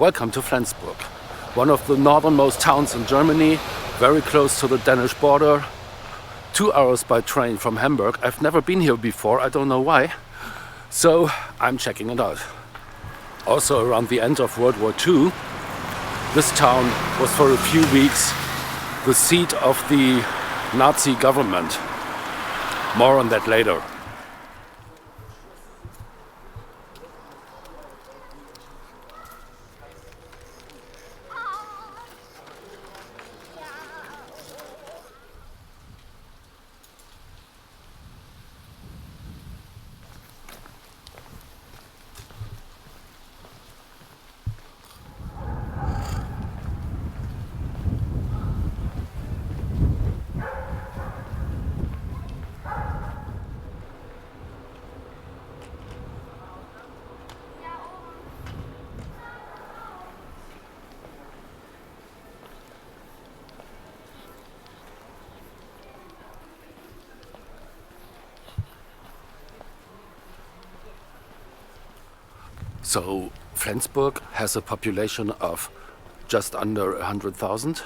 Welcome to Flensburg, one of the northernmost towns in Germany, very close to the Danish border, 2 hours by train from Hamburg. I've never been here before, I don't know why, so I'm checking it out. Also around the end of World War II, this town was for a few weeks the seat of the Nazi government. More on that later. So Flensburg has a population of just under 100,000,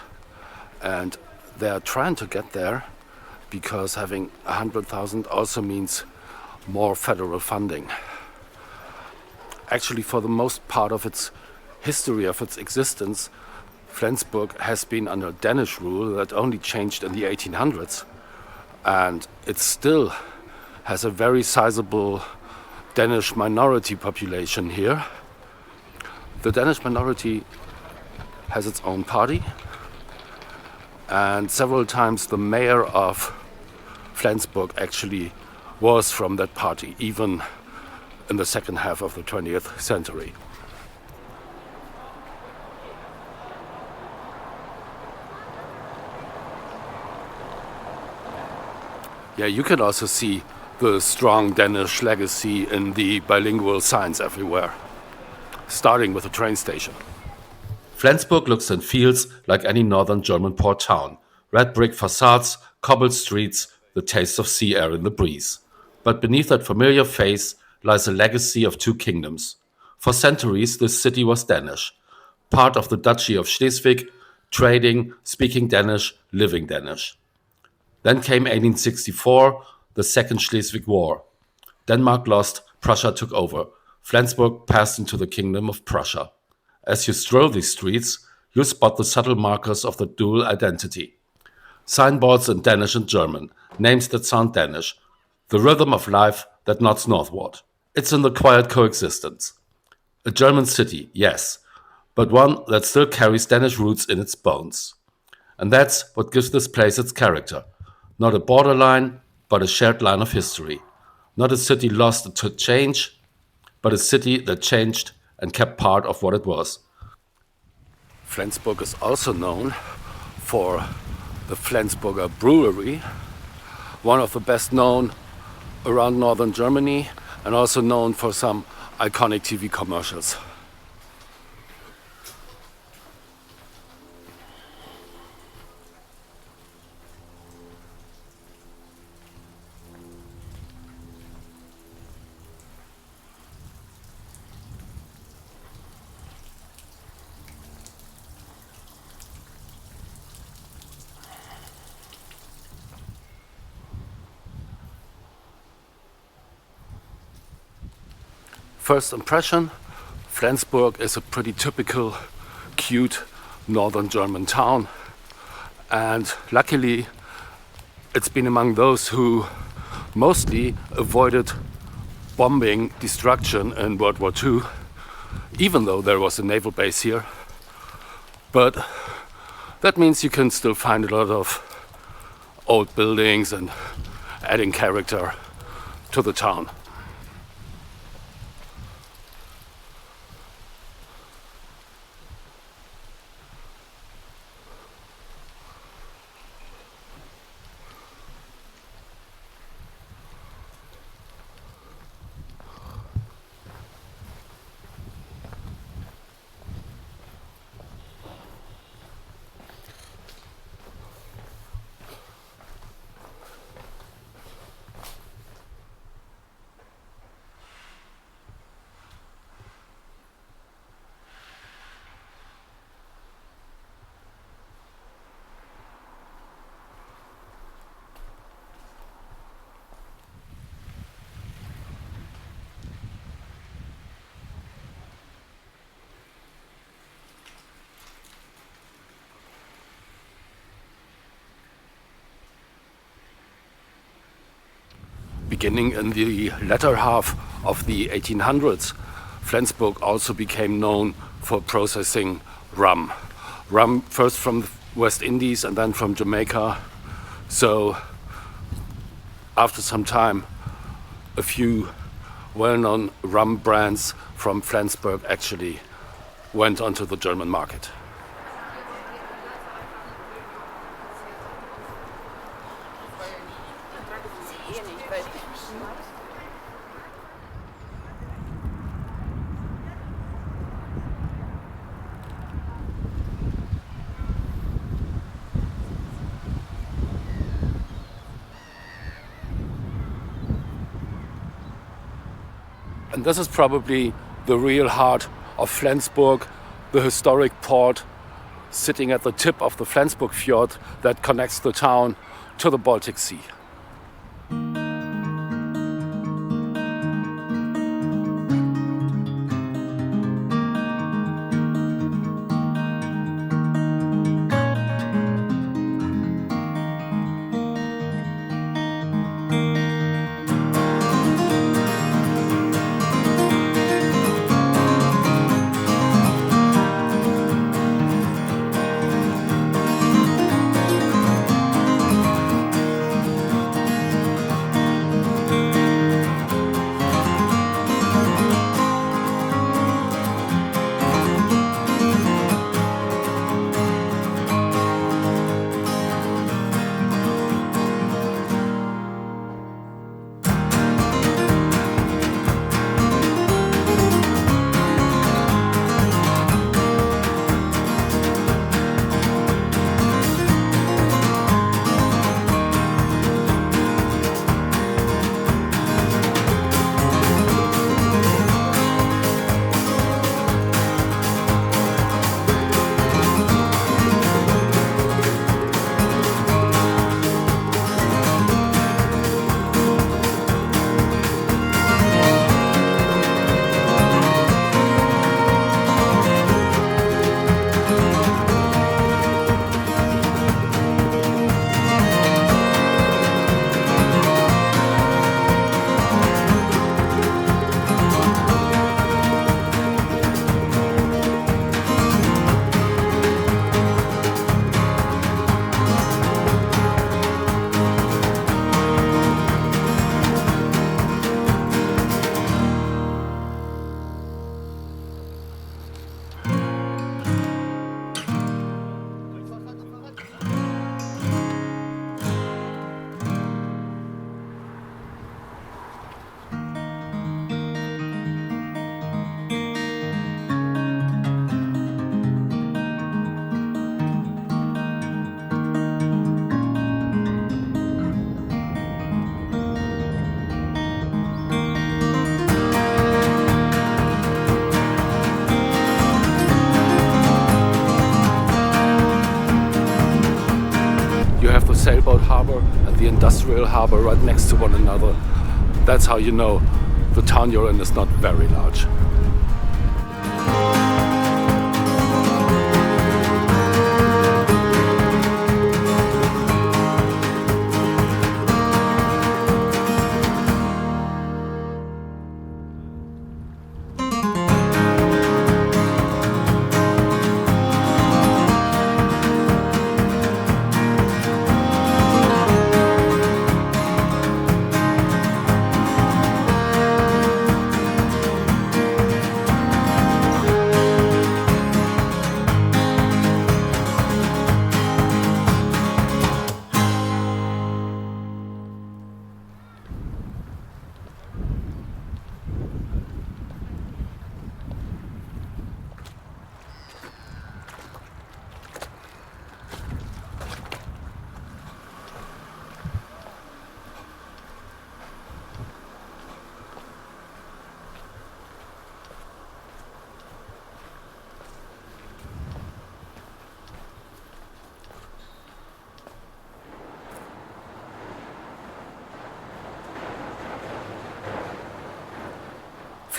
and they are trying to get there because having 100,000 also means more federal funding. Actually, for the most part of its history, of its existence, Flensburg has been under Danish rule that only changed in the 1800s, and it still has a very sizable Danish minority population here. The Danish minority has its own party, and several times the mayor of Flensburg actually was from that party, even in the second half of the 20th century. Yeah, you can also see the strong Danish legacy in the bilingual signs everywhere, starting with the train station. Flensburg looks and feels like any northern German port town. Red brick facades, cobbled streets, the taste of sea air in the breeze. But beneath that familiar face lies a legacy of two kingdoms. For centuries, this city was Danish, part of the Duchy of Schleswig, trading, speaking Danish, living Danish. Then came 1864, the Second Schleswig War. Denmark lost, Prussia took over. Flensburg passed into the Kingdom of Prussia. As you stroll these streets, you spot the subtle markers of the dual identity. Signboards in Danish and German, names that sound Danish, the rhythm of life that nods northward. It's in the quiet coexistence. A German city, yes, but one that still carries Danish roots in its bones. And that's what gives this place its character. Not a borderline, but a shared line of history. Not a city lost to change, but a city that changed and kept part of what it was. Flensburg is also known for the Flensburger Brewery, one of the best known around northern Germany, and also known for some iconic TV commercials. First impression, Flensburg is a pretty typical, cute northern German town, and luckily it's been among those who mostly avoided bombing destruction in World War II, even though there was a naval base here. But that means you can still find a lot of old buildings and adding character to the town. Beginning in the latter half of the 1800s, Flensburg also became known for processing rum. Rum first from the West Indies and then from Jamaica. So after some time, a few well-known rum brands from Flensburg actually went onto the German market. And this is probably the real heart of Flensburg, the historic port sitting at the tip of the Flensburg Fjord that connects the town to the Baltic Sea. Sailboat harbor and the industrial harbor right next to one another. That's how you know the town you're in is not very large.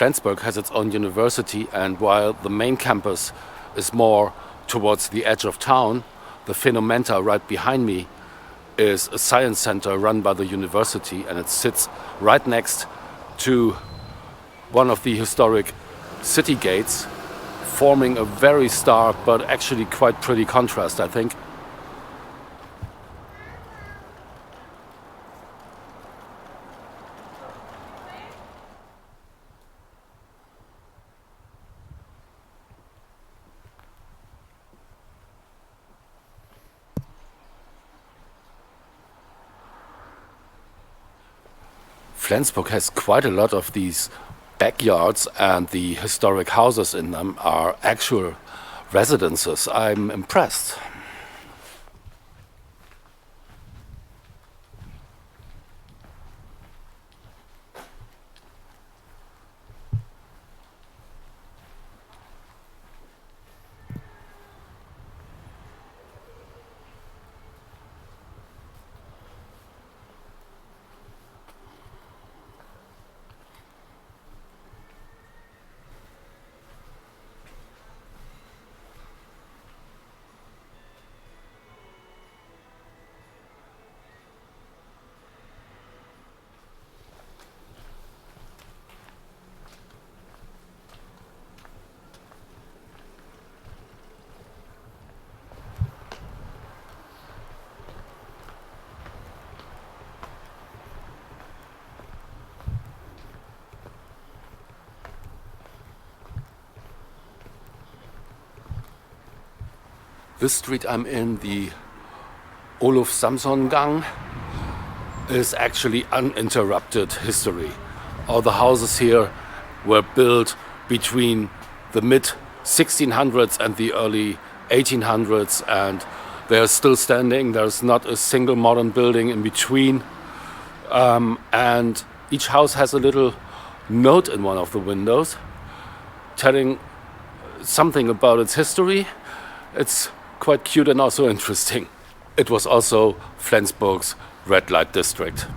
Flensburg has its own university, and while the main campus is more towards the edge of town, the Phänomenta right behind me is a science center run by the university, and it sits right next to one of the historic city gates, forming a very stark but actually quite pretty contrast, I think. Flensburg has quite a lot of these backyards, and the historic houses in them are actual residences. I'm impressed. This street I'm in, the Oluf-Samson-Gang, is actually uninterrupted history. All the houses here were built between the mid-1600s and the early 1800s, and they're still standing. There's not a single modern building in between. And each house has a little note in one of the windows telling something about its history. It's quite cute and also interesting. It was also Flensburg's red light district.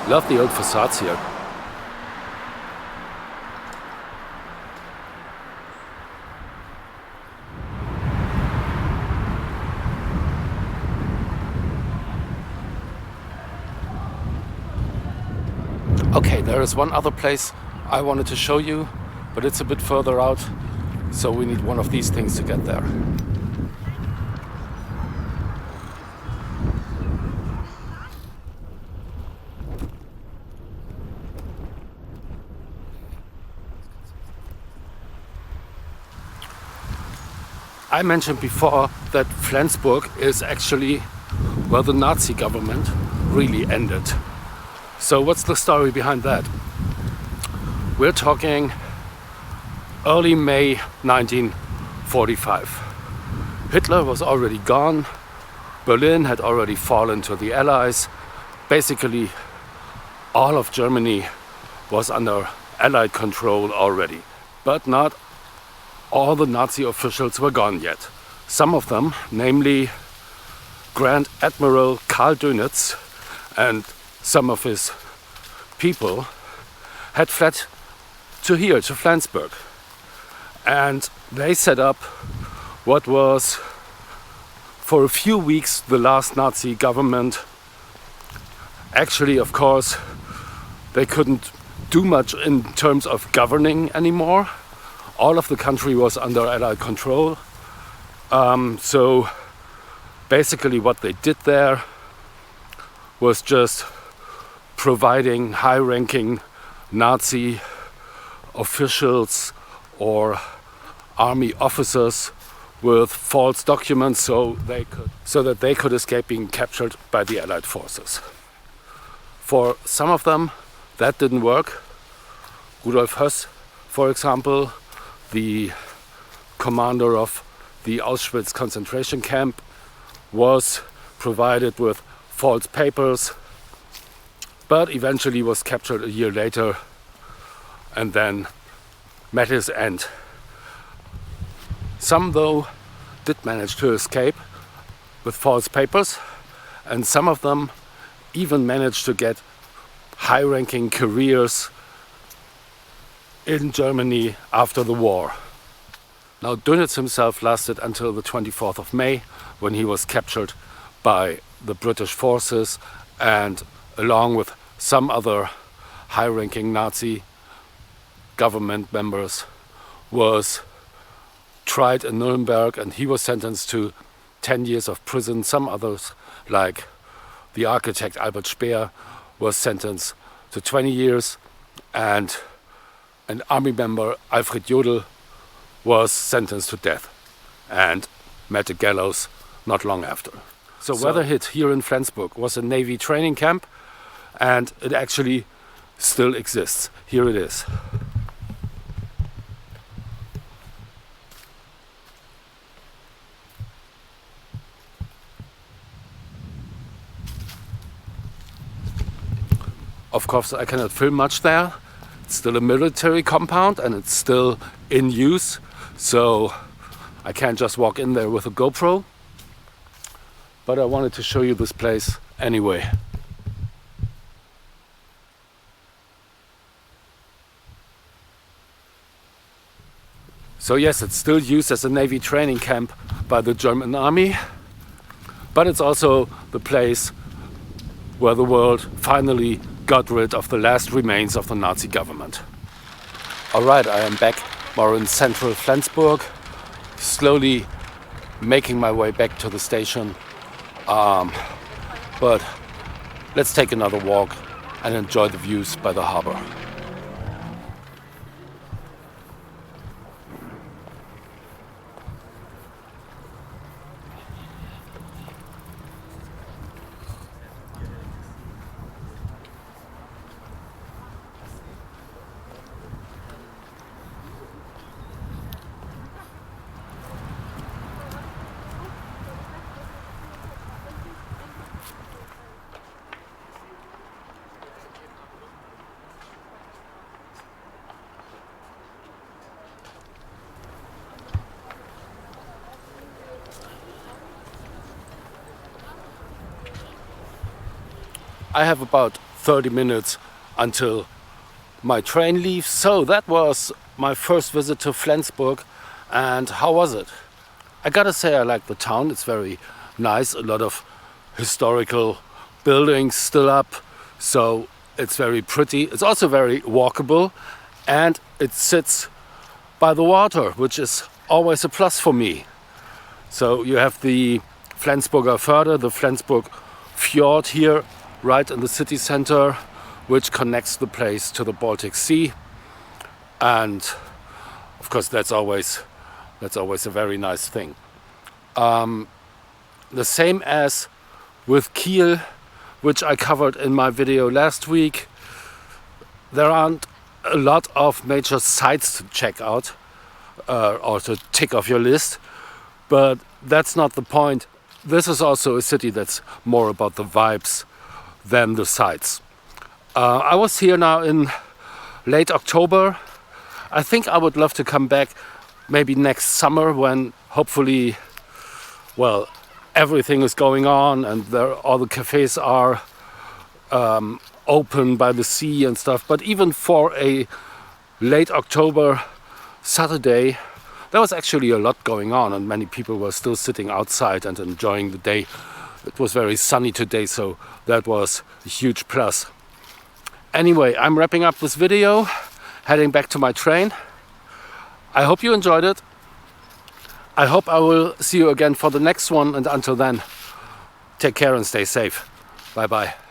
Love the old facades here. Okay, there is one other place I wanted to show you, but it's a bit further out, so we need one of these things to get there. I mentioned before that Flensburg is actually where the Nazi government really ended. So what's the story behind that? We're talking early May 1945. Hitler was already gone. Berlin had already fallen to the Allies. Basically, all of Germany was under Allied control already. But not all the Nazi officials were gone yet. Some of them, namely Grand Admiral Karl Dönitz and some of his people, had fled to here, to Flensburg. And they set up what was, for a few weeks, the last Nazi government. Actually, of course, they couldn't do much in terms of governing anymore. All of the country was under Allied control. So basically what they did there was just providing high-ranking Nazi officials or army officers with false documents so that they could escape being captured by the Allied forces. For some of them that didn't work. Rudolf Höss, for example, the commander of the Auschwitz concentration camp, was provided with false papers, but eventually was captured a year later and then met his end. Some, though, did manage to escape with false papers, and some of them even managed to get high-ranking careers in Germany after the war. Now, Dönitz himself lasted until the 24th of May, when he was captured by the British forces and, along with some other high-ranking Nazi government members, was tried in Nuremberg, and he was sentenced to 10 years of prison. Some others, like the architect Albert Speer, was sentenced to 20 years, and an army member, Alfred Jodl, was sentenced to death and met a gallows not long after. So Weatherhead here in Flensburg was a Navy training camp, and it actually still exists. Here it is. Of course, I cannot film much there. It's still a military compound and it's still in use, so I can't just walk in there with a GoPro. But I wanted to show you this place anyway. So yes, it's still used as a Navy training camp by the German army, but it's also the place where the world finally got rid of the last remains of the Nazi government. Alright, I am back more in central Flensburg, slowly making my way back to the station. But let's take another walk and enjoy the views by the harbor. I have about 30 minutes until my train leaves, so that was my first visit to Flensburg. And how was it? I gotta say, I like the town. It's very nice, a lot of historical buildings still up, so it's very pretty. It's also very walkable, and it sits by the water, which is always a plus for me. So you have the Flensburger Förde, the Flensburg Fjord here, right in the city center, which connects the place to the Baltic Sea, and of course that's always a very nice thing. The same as with Kiel, which I covered in my video last week. There aren't a lot of major sites to check out or to tick off your list, but that's not the point. This is also a city that's more about the vibes than the sights. I was here now in late October. I think I would love to come back maybe next summer when hopefully, well, everything is going on and all the cafes are open by the sea and stuff. But even for a late October Saturday, there was actually a lot going on and many people were still sitting outside and enjoying the day It was very sunny today, so that was a huge plus. Anyway, I'm wrapping up this video, heading back to my train. I hope you enjoyed it. I hope I will see you again for the next one, and until then, take care and stay safe. Bye bye.